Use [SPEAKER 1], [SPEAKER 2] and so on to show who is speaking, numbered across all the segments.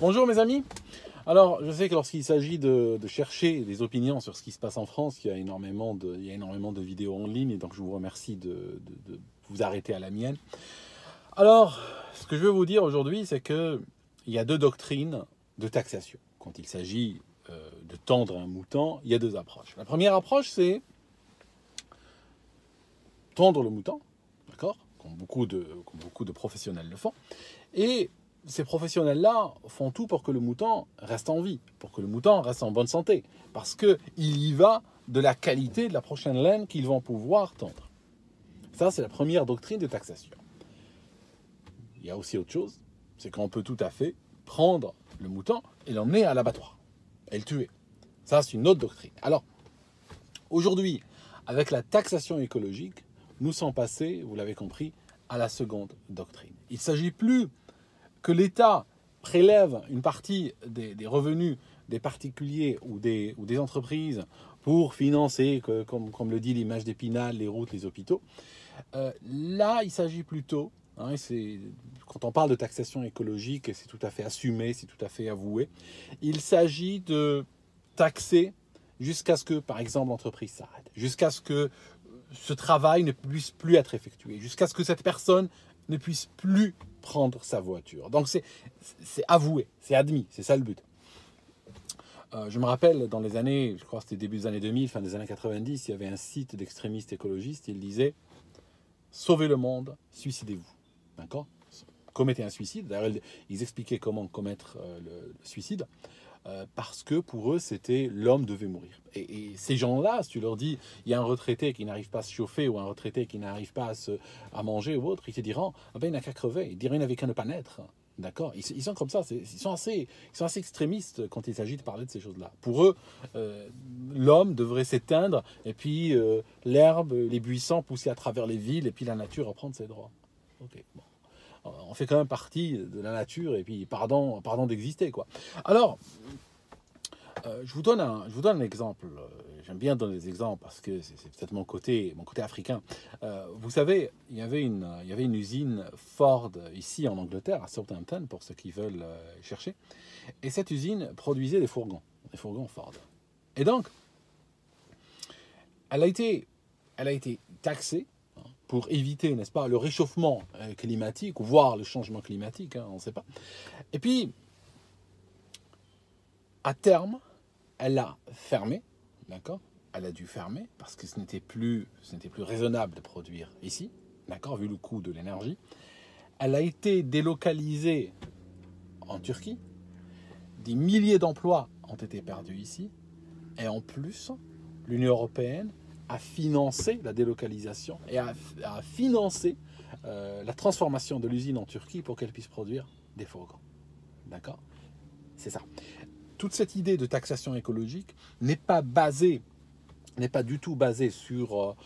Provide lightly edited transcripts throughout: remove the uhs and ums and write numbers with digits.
[SPEAKER 1] Bonjour mes amis. Alors, je sais que lorsqu'il s'agit de chercher des opinions sur ce qui se passe en France, il y a énormément de vidéos en ligne, et donc je vous remercie de vous arrêter à la mienne. Alors, ce que je veux vous dire aujourd'hui, c'est qu'il y a deux doctrines de taxation. Quand il s'agit de tendre un mouton, il y a deux approches. La première approche, c'est tendre le mouton, d'accord, comme beaucoup de professionnels le font, et ces professionnels-là font tout pour que le mouton reste en vie, pour que le mouton reste en bonne santé, parce qu'il y va de la qualité de la prochaine laine qu'ils vont pouvoir tondre. Ça, c'est la première doctrine de taxation. Il y a aussi autre chose, c'est qu'on peut tout à fait prendre le mouton et l'emmener à l'abattoir, et le tuer. Ça, c'est une autre doctrine. Alors, aujourd'hui, avec la taxation écologique, nous sommes passés, vous l'avez compris, à la seconde doctrine. Il ne s'agit plus que l'État prélève une partie des revenus des particuliers ou des entreprises pour financer, comme le dit l'image d'Épinal, les routes, les hôpitaux. Là, il s'agit plutôt, quand on parle de taxation écologique, c'est tout à fait assumé, c'est tout à fait avoué, il s'agit de taxer jusqu'à ce que, par exemple, l'entreprise s'arrête, jusqu'à ce que ce travail ne puisse plus être effectué, jusqu'à ce que cette personne ne puisse plus prendre sa voiture. Donc c'est avoué, c'est admis, c'est ça le but. Je me rappelle dans les années, je crois que c'était début des années 2000, fin des années 90, il y avait un site d'extrémistes écologistes, il disait « Sauvez le monde, suicidez-vous ». D'accord ? Commettez un suicide. D'ailleurs, ils expliquaient comment commettre le suicide. Parce que pour eux, c'était l'homme devait mourir. Et ces gens-là, si tu leur dis, il y a un retraité qui n'arrive pas à se chauffer ou un retraité qui n'arrive pas à manger ou autre, ils te diront, ah ben, il n'a qu'à crever. Ils diraient, il n'avait qu'à ne pas naître. D'accord ? Ils sont comme ça, ils sont assez extrémistes quand il s'agit de parler de ces choses-là. Pour eux, l'homme devrait s'éteindre et puis l'herbe, les buissons pousser à travers les villes et puis la nature reprendre ses droits. Ok, bon. On fait quand même partie de la nature et puis pardon d'exister, quoi. Alors, je vous donne un exemple. J'aime bien donner des exemples parce que c'est peut-être mon côté africain. Vous savez, il y avait une usine Ford ici en Angleterre, à Southampton, pour ceux qui veulent chercher. Et cette usine produisait des fourgons Ford. Et donc, elle a été taxée pour éviter, n'est-ce pas, le réchauffement climatique, ou voire le changement climatique, on ne sait pas. Et puis, à terme, elle a fermé, d'accord ? Elle a dû fermer, parce que ce n'était plus raisonnable de produire ici, d'accord, vu le coût de l'énergie. Elle a été délocalisée en Turquie. Des milliers d'emplois ont été perdus ici. Et en plus, l'Union européenne à financer la délocalisation et à financer la transformation de l'usine en Turquie pour qu'elle puisse produire des fourgons. D'accord ? C'est ça. Toute cette idée de taxation écologique n'est pas du tout basée sur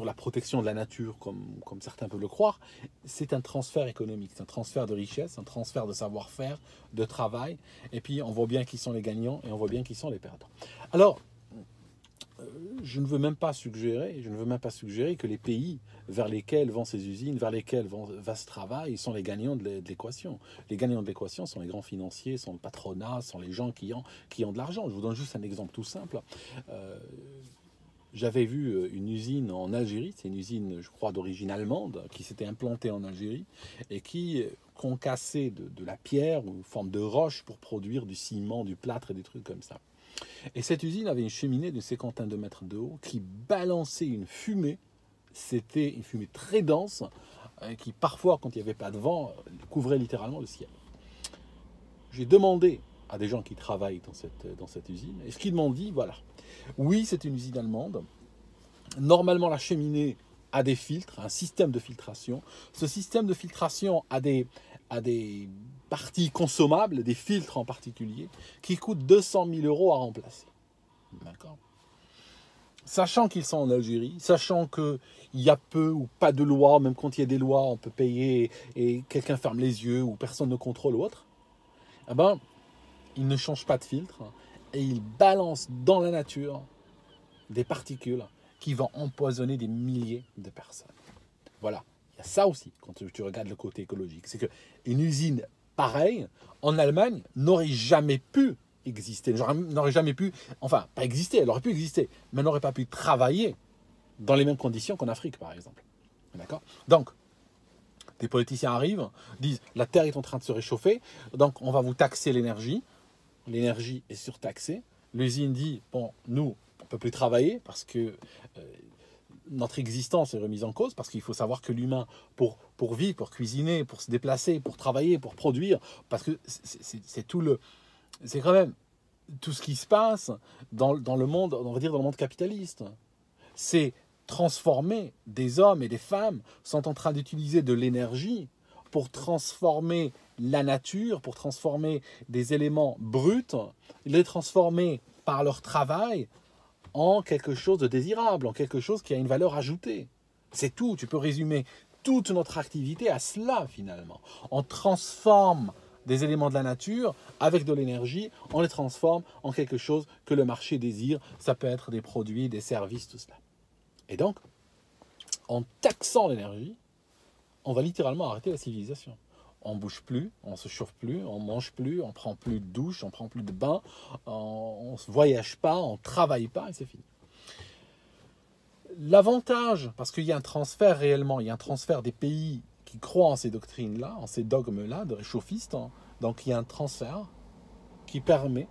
[SPEAKER 1] la protection de la nature, comme certains peuvent le croire. C'est un transfert économique, c'est un transfert de richesse, un transfert de savoir-faire, de travail. Et puis, on voit bien qui sont les gagnants et on voit bien qui sont les perdants. Alors, je ne veux même pas suggérer que les pays vers lesquels vont ces usines, vers lesquels va ce travail, sont les gagnants de l'équation. Les gagnants de l'équation sont les grands financiers, sont le patronat, sont les gens qui ont de l'argent. Je vous donne juste un exemple tout simple. J'avais vu une usine en Algérie, c'est une usine, je crois, d'origine allemande, qui s'était implantée en Algérie et qui concassait de la pierre ou une forme de roche pour produire du ciment, du plâtre et des trucs comme ça. Et cette usine avait une cheminée d'une cinquantaine de mètres de haut qui balançait une fumée. C'était une fumée très dense qui parfois, quand il n'y avait pas de vent, couvrait littéralement le ciel. J'ai demandé à des gens qui travaillent dans cette usine, et ce qu'ils m'ont dit, voilà, oui, c'est une usine allemande. Normalement, la cheminée a des filtres, un système de filtration. Ce système de filtration a des parties consommables, des filtres en particulier, qui coûtent 200 000 € à remplacer. D'accord ? Sachant qu'ils sont en Algérie, sachant qu'il y a peu ou pas de loi, même quand il y a des lois, on peut payer et quelqu'un ferme les yeux ou personne ne contrôle ou autre, eh ben, ils ne changent pas de filtre et ils balancent dans la nature des particules qui vont empoisonner des milliers de personnes. Voilà. Il y a ça aussi, quand tu regardes le côté écologique. C'est qu'une usine pareil en Allemagne n'aurait jamais pu exister, n'aurait jamais pu, enfin, pas exister, elle aurait pu exister, mais n'aurait pas pu travailler dans les mêmes conditions qu'en Afrique, par exemple. D'accord? Donc, des politiciens arrivent, disent la Terre est en train de se réchauffer, donc on va vous taxer l'énergie. L'énergie est surtaxée. L'usine dit bon, nous, on ne peut plus travailler parce que notre existence est remise en cause, parce qu'il faut savoir que l'humain, pour vivre, pour cuisiner, pour se déplacer, pour travailler, pour produire, parce que c'est tout le. C'est quand même tout ce qui se passe dans le monde, on va dire dans le monde capitaliste. C'est transformer des hommes et des femmes sont en train d'utiliser de l'énergie pour transformer la nature, pour transformer des éléments bruts, les transformer par leur travail en quelque chose de désirable, en quelque chose qui a une valeur ajoutée. C'est tout, tu peux résumer toute notre activité à cela finalement. On transforme des éléments de la nature avec de l'énergie, on les transforme en quelque chose que le marché désire, ça peut être des produits, des services, tout cela. Et donc, en taxant l'énergie, on va littéralement arrêter la civilisation. On ne bouge plus, on ne se chauffe plus, on ne mange plus, on ne prend plus de douche, on ne prend plus de bain, on ne voyage pas, on ne travaille pas et c'est fini. L'avantage, parce qu'il y a un transfert réellement, il y a un transfert des pays qui croient en ces doctrines-là, en ces dogmes-là, de réchauffistes, hein. Donc il y a un transfert qui permet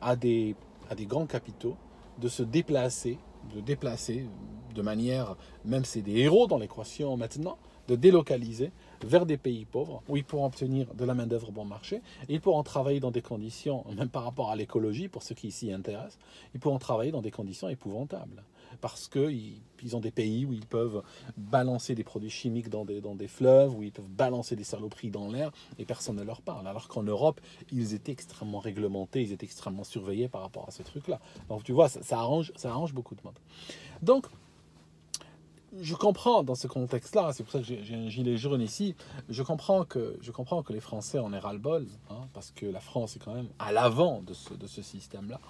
[SPEAKER 1] à des grands capitaux de se déplacer, de manière, même c'est des héros dans l'équation maintenant, de délocaliser vers des pays pauvres où ils pourront obtenir de la main-d'œuvre bon marché. Et ils pourront travailler dans des conditions, même par rapport à l'écologie, pour ceux qui s'y intéressent, ils pourront travailler dans des conditions épouvantables. Parce qu'ils ont des pays où ils peuvent balancer des produits chimiques dans des fleuves, où ils peuvent balancer des saloperies dans l'air et personne ne leur parle. Alors qu'en Europe, ils étaient extrêmement réglementés, ils étaient extrêmement surveillés par rapport à ce truc-là. Donc tu vois, ça arrange beaucoup de monde. Donc, je comprends dans ce contexte-là, c'est pour ça que j'ai un gilet jaune ici, je comprends que les Français en aient ras-le-bol, hein, parce que la France est quand même à l'avant de ce système-là.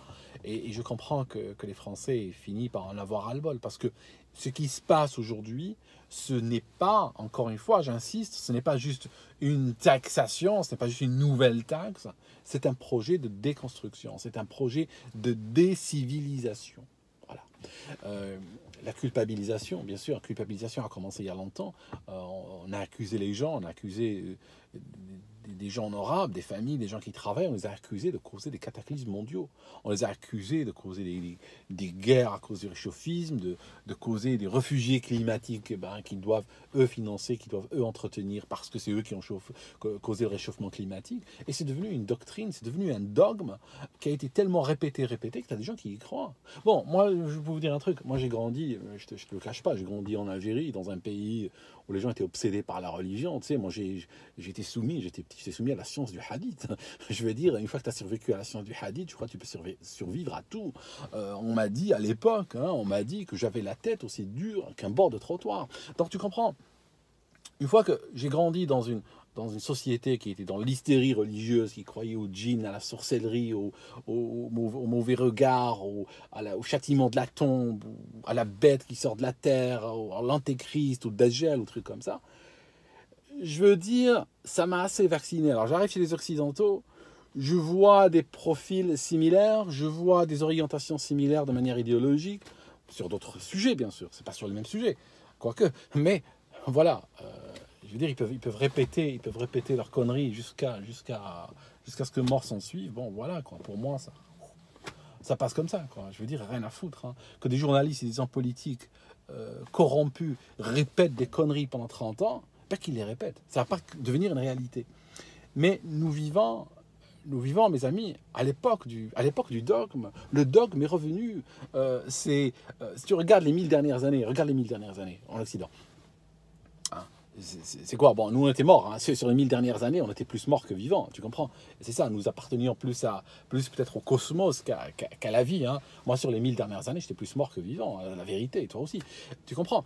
[SPEAKER 1] Et je comprends que les Français aient fini par en avoir ras-le-bol, parce que ce qui se passe aujourd'hui, ce n'est pas, encore une fois, j'insiste, ce n'est pas juste une taxation, ce n'est pas juste une nouvelle taxe, c'est un projet de déconstruction, c'est un projet de décivilisation. Voilà. La culpabilisation, bien sûr, la culpabilisation a commencé il y a longtemps. On a accusé les gens, on a accusé des gens honorables, des familles, des gens qui travaillent, on les a accusés de causer des cataclysmes mondiaux. On les a accusés de causer des guerres à cause du réchauffisme, de causer des réfugiés climatiques qu'ils doivent eux financer, qu'ils doivent eux entretenir parce que c'est eux qui ont causé le réchauffement climatique. Et c'est devenu une doctrine, c'est devenu un dogme qui a été tellement répété que tu as des gens qui y croient. Bon, moi, je peux vous dire un truc. Moi, j'ai grandi, je te le cache pas, j'ai grandi en Algérie, dans un pays où les gens étaient obsédés par la religion. Tu sais, moi, j'étais soumis à la science du hadith. Je veux dire, une fois que tu as survécu à la science du hadith, je crois que tu peux survivre à tout. On m'a dit à l'époque, on m'a dit que j'avais la tête aussi dure qu'un bord de trottoir. Donc tu comprends, une fois que j'ai grandi dans une société qui était dans l'hystérie religieuse, qui croyait au djinn, à la sorcellerie, au mauvais regard, au châtiment de la tombe, à la bête qui sort de la terre, à l'antéchrist, au dajjal, ou trucs comme ça, je veux dire, ça m'a assez vacciné. Alors j'arrive chez les Occidentaux, je vois des profils similaires, je vois des orientations similaires de manière idéologique, sur d'autres sujets bien sûr, c'est pas sur le même sujet, quoique, mais voilà, je veux dire, ils peuvent répéter leurs conneries jusqu'à ce que mort s'en suive. Bon voilà, quoi, pour moi ça passe comme ça, quoi. Je veux dire, rien à foutre, hein. Que des journalistes et des hommes politiques corrompus répètent des conneries pendant 30 ans, pas qu'ils les répètent, ça va pas devenir une réalité. Mais nous vivons, mes amis, à l'époque du dogme. Le dogme est revenu. Si tu regardes les 1000 dernières années, en Occident. Hein, c'est quoi? Bon, nous on était morts. Hein. Sur les 1000 dernières années, on était plus morts que vivants. Tu comprends? C'est ça, nous appartenions plus peut-être au cosmos qu'à la vie. Hein. Moi, sur les 1000 dernières années, j'étais plus mort que vivant. La vérité, toi aussi. Tu comprends?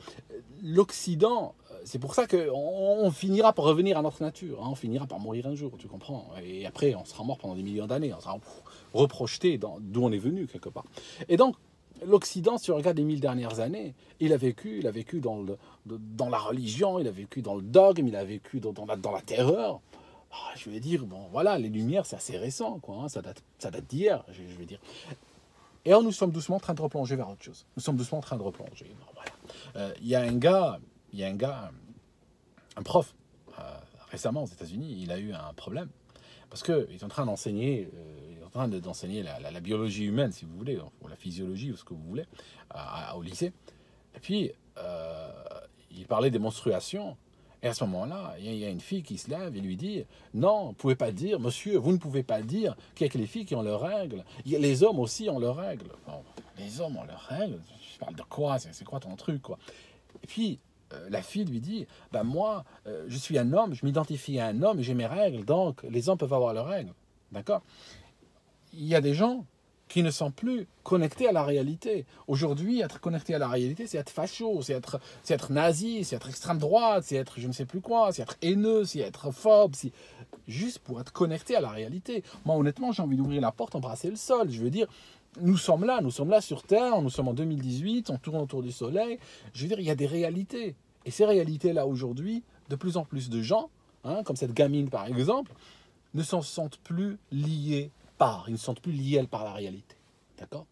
[SPEAKER 1] L'Occident. C'est pour ça qu'on finira par revenir à notre nature, hein, on finira par mourir un jour, tu comprends? Et après, on sera mort pendant des millions d'années, on sera reprojeté d'où on est venu, quelque part. Et donc, l'Occident, si tu regardes les 1000 dernières années, il a vécu dans la religion, il a vécu dans le dogme, il a vécu dans la terreur, Je vais dire, bon, voilà, les Lumières, c'est assez récent, quoi, hein, ça date d'hier, je vais dire. Et alors, nous sommes doucement en train de replonger vers autre chose. Nous sommes doucement en train de replonger. Bon, voilà. Il y a un gars, un prof, récemment aux États-Unis, il a eu un problème. Parce qu'il est en train d'enseigner, d'enseigner la biologie humaine, si vous voulez, ou la physiologie, ou ce que vous voulez, au lycée. Et puis, il parlait des menstruations. Et à ce moment-là, il y a une fille qui se lève et lui dit « Non, vous ne pouvez pas dire, monsieur, vous ne pouvez pas dire qu'il n'y a que les filles qui ont leurs règles. Les hommes aussi ont leurs règles. Bon, les hommes ont leurs règles? Je parle de quoi? C'est quoi ton truc, quoi ?» Et puis, la fille lui dit « Ben moi, je suis un homme, je m'identifie à un homme et j'ai mes règles, donc les hommes peuvent avoir leurs règles. » D'accord? Il y a des gens qui ne sont plus connectés à la réalité. Aujourd'hui, être connecté à la réalité, c'est être facho, c'est être nazi, c'est être extrême droite, c'est être je ne sais plus quoi, c'est être haineux, c'est être phobe, juste pour être connecté à la réalité. Moi, honnêtement, j'ai envie d'ouvrir la porte, embrasser le sol. Je veux dire, nous sommes là sur Terre, nous sommes en 2018, on tourne autour du Soleil. Je veux dire, il y a des réalités. Et ces réalités-là, aujourd'hui, de plus en plus de gens, hein, comme cette gamine par exemple, ne s'en sentent plus liés ils ne se sentent plus liés par la réalité. D'accord?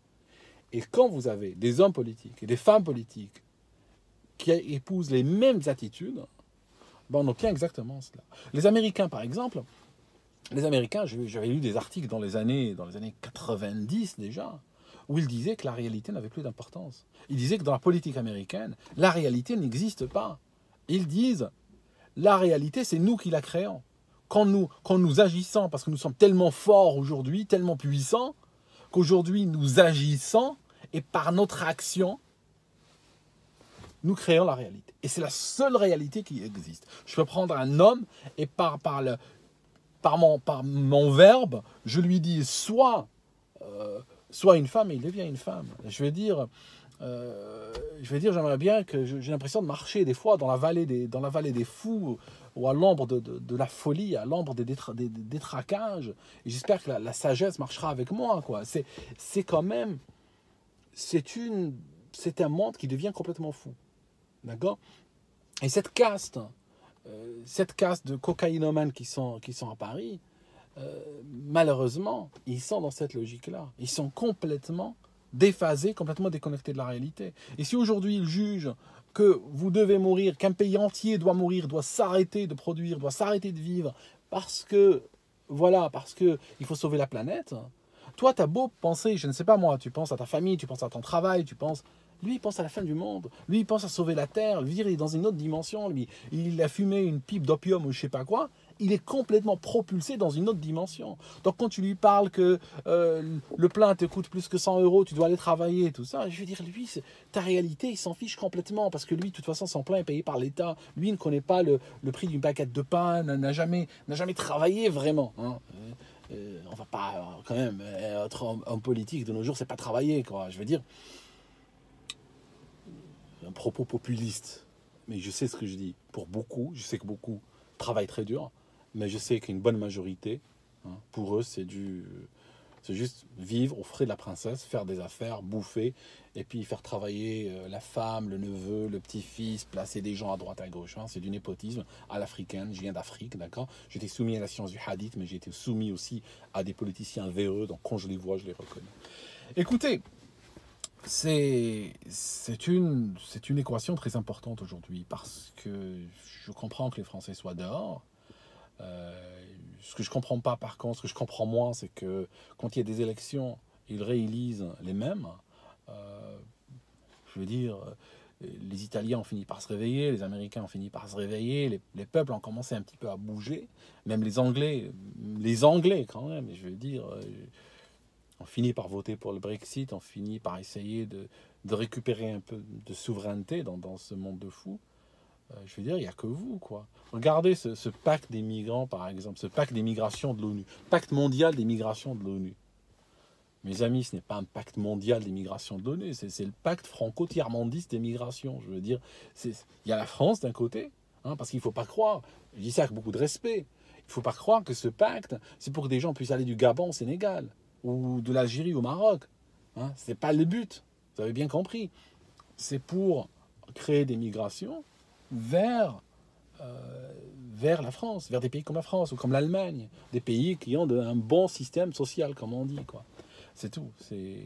[SPEAKER 1] Et quand vous avez des hommes politiques et des femmes politiques qui épousent les mêmes attitudes, ben on obtient exactement cela. Les Américains, par exemple, j'avais lu des articles dans les années 90 déjà, où ils disaient que la réalité n'avait plus d'importance. Ils disaient que dans la politique américaine, la réalité n'existe pas. Ils disent, la réalité, c'est nous qui la créons. Quand nous agissons, parce que nous sommes tellement forts aujourd'hui, tellement puissants, qu'aujourd'hui nous agissons et par notre action, nous créons la réalité. Et c'est la seule réalité qui existe. Je peux prendre un homme et par mon verbe, je lui dis soit une femme et il devient une femme. Je vais dire, j'aimerais bien que j'ai l'impression de marcher des fois dans la vallée des fous, ou à l'ombre de la folie, à l'ombre des détraquages. Et j'espère que la sagesse marchera avec moi, quoi. C'est quand même, c'est un monde qui devient complètement fou, d'accord? Et cette caste de cocaïnomanes qui sont à Paris, malheureusement, ils sont dans cette logique-là. Ils sont complètement déphasés, complètement déconnectés de la réalité. Et si aujourd'hui ils jugent que vous devez mourir, qu'un pays entier doit mourir, doit s'arrêter de produire, doit s'arrêter de vivre, parce que il faut sauver la planète, toi, tu as beau penser, je ne sais pas moi, tu penses à ta famille, tu penses à ton travail, lui, il pense à la fin du monde. Lui, il pense à sauver la Terre. Lui, il est dans une autre dimension. Lui, il a fumé une pipe d'opium ou je sais pas quoi. Il est complètement propulsé dans une autre dimension. Donc, quand tu lui parles que le plein te coûte plus que 100 €, tu dois aller travailler, tout ça, je veux dire, lui, ta réalité, il s'en fiche complètement. Parce que lui, de toute façon, son plein est payé par l'État. Lui, il ne connaît pas le prix d'une baguette de pain, n'a jamais travaillé vraiment. Hein. On va pas, quand même, être homme politique de nos jours, c'est pas travailler, quoi. Je veux dire, un propos populiste, mais je sais ce que je dis. Pour beaucoup, je sais que beaucoup travaillent très dur, mais je sais qu'une bonne majorité, hein, pour eux, c'est juste vivre aux frais de la princesse, faire des affaires, bouffer, et puis faire travailler la femme, le neveu, le petit-fils, placer des gens à droite, à gauche. Hein. C'est du népotisme à l'africaine. Je viens d'Afrique, d'accord? J'étais soumis à la science du hadith, mais j'ai été soumis aussi à des politiciens véreux, donc quand je les vois, je les reconnais. Écoutez, c'est une équation très importante aujourd'hui parce que je comprends que les Français soient dehors. Ce que je comprends pas, par contre, ce que je comprends moins, c'est que quand il y a des élections, ils réélisent les mêmes. Je veux dire, les Italiens ont fini par se réveiller, les Américains ont fini par se réveiller, les peuples ont commencé un petit peu à bouger, même les Anglais quand même, je veux dire... on finit par voter pour le Brexit, on finit par essayer de récupérer un peu de souveraineté dans ce monde de fous. Je veux dire, il n'y a que vous, quoi. Regardez ce pacte des migrants, par exemple, ce pacte des migrations de l'ONU, pacte mondial des migrations de l'ONU. Mes amis, ce n'est pas un pacte mondial des migrations de l'ONU, c'est le pacte franco-tiers-mondiste des migrations. Je veux dire, il y a la France d'un côté, hein, parce qu'il ne faut pas croire, je dis ça avec beaucoup de respect, il ne faut pas croire que ce pacte, c'est pour que des gens puissent aller du Gabon au Sénégal, ou de l'Algérie au Maroc. Hein, ce n'est pas le but, vous avez bien compris. C'est pour créer des migrations vers vers la France, vers des pays comme la France ou comme l'Allemagne, des pays qui ont un bon système social, comme on dit, quoi. C'est tout. C'est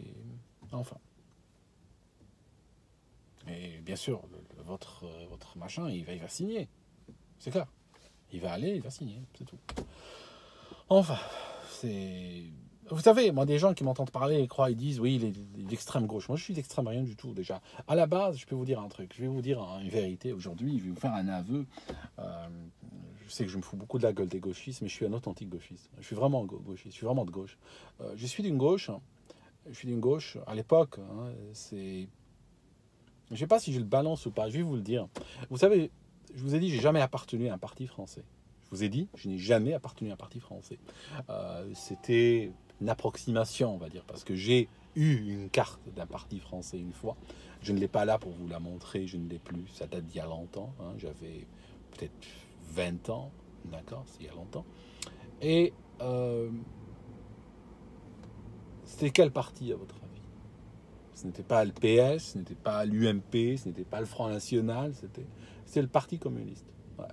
[SPEAKER 1] enfin. Et bien sûr, votre machin, il va signer. C'est clair. Il va aller, il va signer, c'est tout. Enfin, c'est... Vous savez, moi, des gens qui m'entendent parler, ils disent, oui, l'extrême gauche. Moi, je suis d'extrême rien du tout, déjà. À la base, je peux vous dire un truc. Je vais vous dire une vérité. Aujourd'hui, je vais vous faire un aveu. Je sais que je me fous beaucoup de la gueule des gauchistes, mais je suis un authentique gauchiste. Je suis vraiment gauchiste. Je suis vraiment de gauche. Je suis d'une gauche. Je suis d'une gauche. À l'époque, hein, c'est... Je ne sais pas si je le balance ou pas. Je vais vous le dire. Vous savez, je vous ai dit, j'ai jamais appartenu à un parti français. Je vous ai dit, je n'ai jamais appartenu à un parti français. C'était une approximation, on va dire, parce que j'ai eu une carte d'un parti français une fois. Je ne l'ai pas là pour vous la montrer, je ne l'ai plus. Ça date d'il y a longtemps. Hein. J'avais peut-être 20 ans, d'accord, c'est il y a longtemps. Et c'était quel parti, à votre avis? Ce n'était pas le PS, ce n'était pas l'UMP, ce n'était pas le Front National, c'était le Parti communiste. Ouais.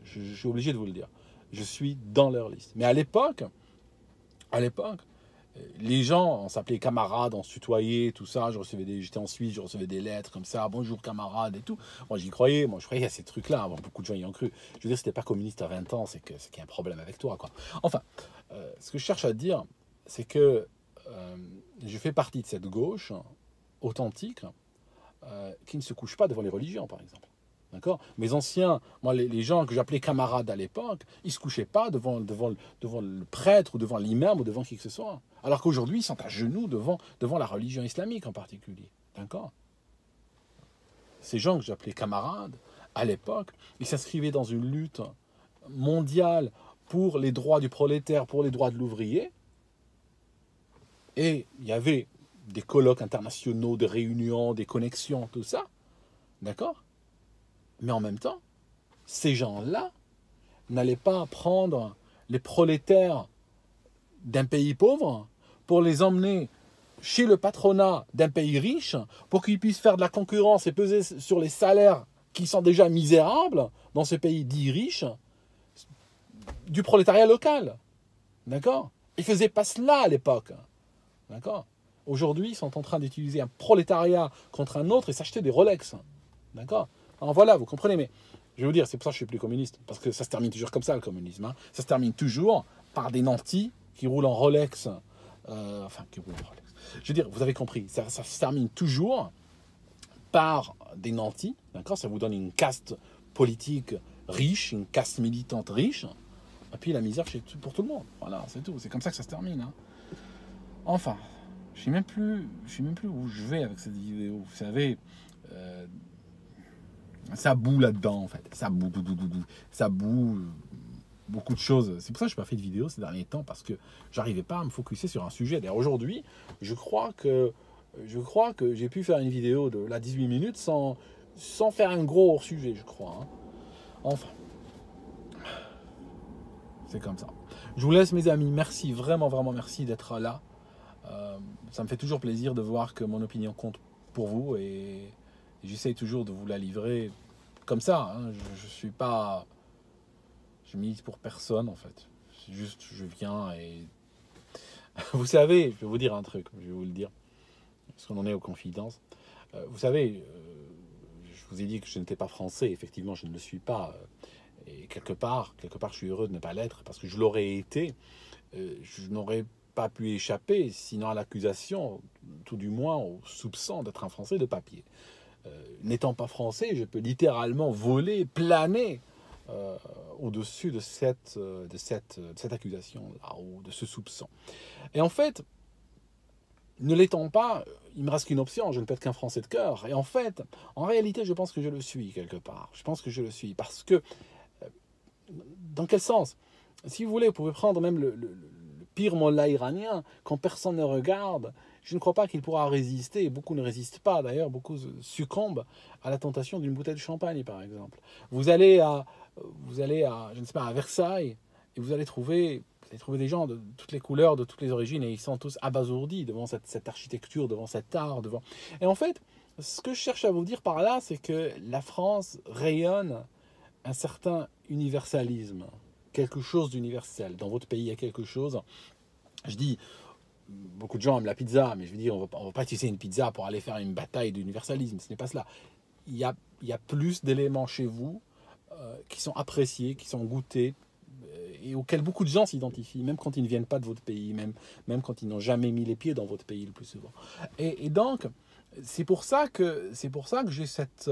[SPEAKER 1] Je suis obligé de vous le dire. Je suis dans leur liste. Mais à l'époque, les gens, on s'appelait camarades, on se tutoyait, tout ça. J'étais en Suisse, je recevais des lettres comme ça, bonjour camarades et tout. Moi, j'y croyais. Moi, je croyais à ces trucs-là. Avant, beaucoup de gens y ont cru. Je veux dire, si t'es pas communiste à 20 ans, c'est qu'il y a un problème avec toi, quoi. Enfin, ce que je cherche à dire, c'est que je fais partie de cette gauche authentique qui ne se couche pas devant les religions, par exemple. D'accord? Mes anciens, moi, les gens que j'appelais camarades à l'époque, ils ne se couchaient pas devant le prêtre ou devant l'imam ou devant qui que ce soit. Alors qu'aujourd'hui, ils sont à genoux devant la religion islamique en particulier. D'accord? Ces gens que j'appelais camarades, à l'époque, ils s'inscrivaient dans une lutte mondiale pour les droits du prolétaire, pour les droits de l'ouvrier. Et il y avait des colloques internationaux, des réunions, des connexions, tout ça. D'accord? Mais en même temps, ces gens-là n'allaient pas prendre les prolétaires d'un pays pauvre pour les emmener chez le patronat d'un pays riche pour qu'ils puissent faire de la concurrence et peser sur les salaires qui sont déjà misérables dans ce pays dit riche du prolétariat local. D'accord? Ils ne faisaient pas cela à l'époque. D'accord? Aujourd'hui, ils sont en train d'utiliser un prolétariat contre un autre et s'acheter des Rolex. D'accord? Alors voilà, vous comprenez, mais je vais vous dire, c'est pour ça que je suis plus communiste, parce que ça se termine toujours comme ça, le communisme. Hein. Ça se termine toujours par des nantis qui roulent en Rolex. Qui roulent en Rolex. Je veux dire, vous avez compris, ça se termine toujours par des nantis, d'accord? Ça vous donne une caste politique riche, une caste militante riche, et puis la misère pour tout le monde. Voilà, c'est tout, c'est comme ça que ça se termine. Hein. Enfin, je ne sais même plus où je vais avec cette vidéo. Vous savez, ça boue là-dedans, en fait. Ça boue beaucoup de choses. C'est pour ça que je n'ai pas fait de vidéo ces derniers temps, parce que j'arrivais pas à me focuser sur un sujet. D'ailleurs, aujourd'hui, je crois que j'ai pu faire une vidéo de 18 minutes sans faire un gros hors-sujet, je crois. Hein. Enfin, c'est comme ça. Je vous laisse, mes amis. Merci, vraiment, vraiment merci d'être là. Ça me fait toujours plaisir de voir que mon opinion compte pour vous et j'essaye toujours de vous la livrer comme ça. Hein. Je suis pas... Je milite pour personne, en fait. C'est juste, je viens et... Vous savez, je vais vous dire un truc, je vais vous le dire, parce qu'on en est aux confidences. Vous savez, je vous ai dit que je n'étais pas français. Effectivement, je ne le suis pas. Et quelque part, je suis heureux de ne pas l'être, parce que je l'aurais été. Je n'aurais pas pu échapper, sinon à l'accusation, tout du moins au soupçon d'être un Français de papier. N'étant pas français, je peux littéralement voler, planer au-dessus de cette accusation-là, ou de ce soupçon. Et en fait, ne l'étant pas, il me reste qu'une option, je ne peux être qu'un Français de cœur. Et en fait, en réalité, je pense que je le suis quelque part. Je pense que je le suis, parce que, dans quel sens? Si vous voulez, vous pouvez prendre même le pire mollah iranien, quand personne ne regarde, je ne crois pas qu'il pourra résister, beaucoup ne résistent pas d'ailleurs, beaucoup succombent à la tentation d'une bouteille de champagne par exemple. Vous allez à je ne sais pas, à Versailles, et vous allez trouver des gens de toutes les couleurs, de toutes les origines, et ils sont tous abasourdis devant cette architecture, devant cet art, devant... Et en fait, ce que je cherche à vous dire par là, c'est que la France rayonne un certain universalisme, quelque chose d'universel. Dans votre pays, il y a quelque chose. Je dis, beaucoup de gens aiment la pizza, mais je veux dire, on va pas utiliser une pizza pour aller faire une bataille d'universalisme. Ce n'est pas cela. Il y a plus d'éléments chez vous qui sont appréciés, qui sont goûtés, et auxquels beaucoup de gens s'identifient, même quand ils ne viennent pas de votre pays, même quand ils n'ont jamais mis les pieds dans votre pays le plus souvent. Et donc, c'est pour ça que j'ai cette...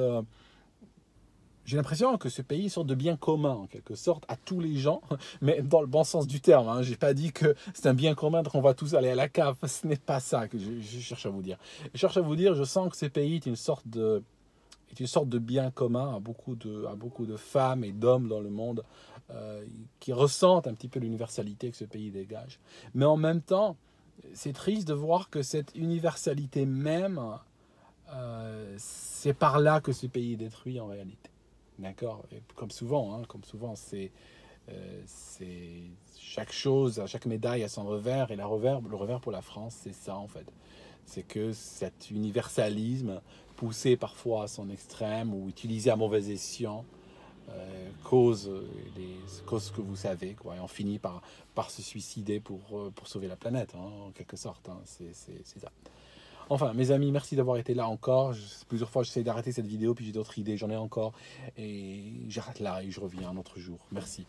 [SPEAKER 1] j'ai l'impression que ce pays est une sorte de bien commun, en quelque sorte, à tous les gens, mais dans le bon sens du terme. Hein. Je n'ai pas dit que c'est un bien commun, qu'on va tous aller à la cave. Ce n'est pas ça que je cherche à vous dire. Je cherche à vous dire, je sens que ce pays est une sorte de bien commun à beaucoup de femmes et d'hommes dans le monde qui ressentent un petit peu l'universalité que ce pays dégage. Mais en même temps, c'est triste de voir que cette universalité même, c'est par là que ce pays est détruit en réalité. D'accord. Et comme souvent, c'est chaque chose, chaque médaille a son revers, et le revers pour la France, c'est ça en fait. C'est que cet universalisme, poussé parfois à son extrême ou utilisé à mauvais escient, cause ce que vous savez, quoi. Et on finit par se suicider pour sauver la planète, hein, en quelque sorte. Hein. C'est ça. Enfin, mes amis, merci d'avoir été là encore. Plusieurs fois, j'essaie d'arrêter cette vidéo, puis j'ai d'autres idées, j'en ai encore. Et j'arrête là et je reviens un autre jour. Merci.